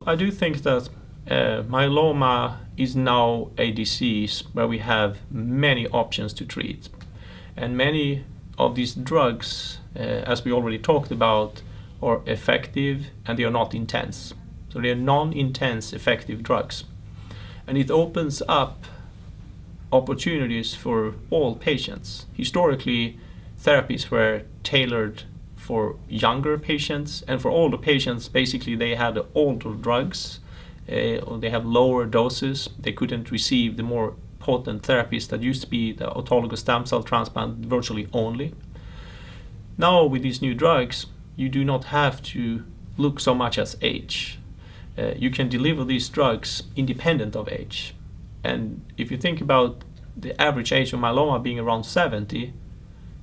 I do think that myeloma is now a disease where we have many options to treat. And many of these drugs, as we already talked about, are effective and they are not intense. So they are non-intense effective drugs. And it opens up opportunities for all patients. Historically, therapies were tailored for younger patients, and for older patients, basically they had older drugs, or they have lower doses. They couldn't receive the more potent therapies that used to be the autologous stem cell transplant virtually only. Now with these new drugs, you do not have to look so much at age. You can deliver these drugs independent of age. And if you think about the average age of myeloma being around 70,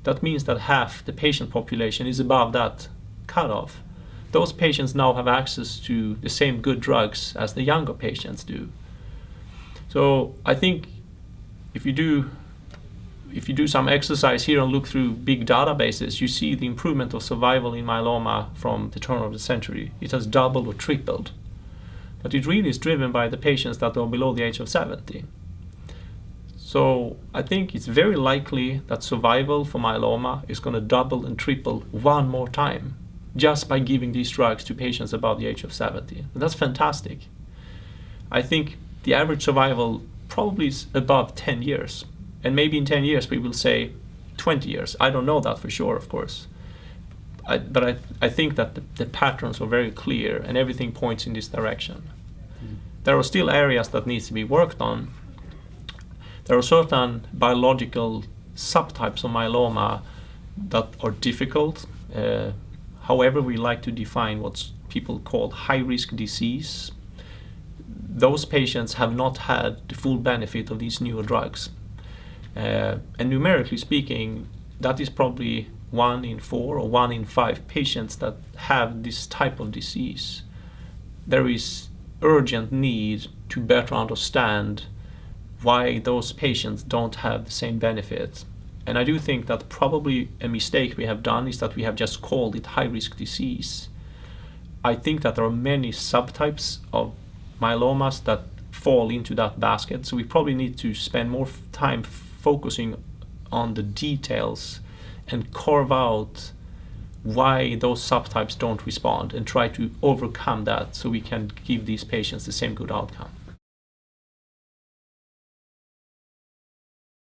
that means that half the patient population is above that cutoff. Those patients now have access to the same good drugs as the younger patients do. So I think if you do some exercise here and look through big databases, you see the improvement of survival in myeloma from the turn of the century. It has doubled or tripled. But it really is driven by the patients that are below the age of 70. So I think it's very likely that survival for myeloma is going to double and triple one more time just by giving these drugs to patients above the age of 70. And that's fantastic. I think the average survival probably is above 10 years. And maybe in 10 years we will say 20 years. I don't know that for sure, of course. But I think that the patterns are very clear and everything points in this direction. There are still areas that needs to be worked on. There are certain biological subtypes of myeloma that are difficult. However, we like to define what people call high-risk disease. Those patients have not had the full benefit of these newer drugs. And numerically speaking, that is probably 1 in 4 or 1 in 5 patients that have this type of disease. There is urgent need to better understand why those patients don't have the same benefits. And I do think that probably a mistake we have done is that we have just called it high-risk disease. I think that there are many subtypes of myelomas that fall into that basket, so we probably need to spend more time focusing on the details and carve out why those subtypes don't respond and try to overcome that so we can give these patients the same good outcome.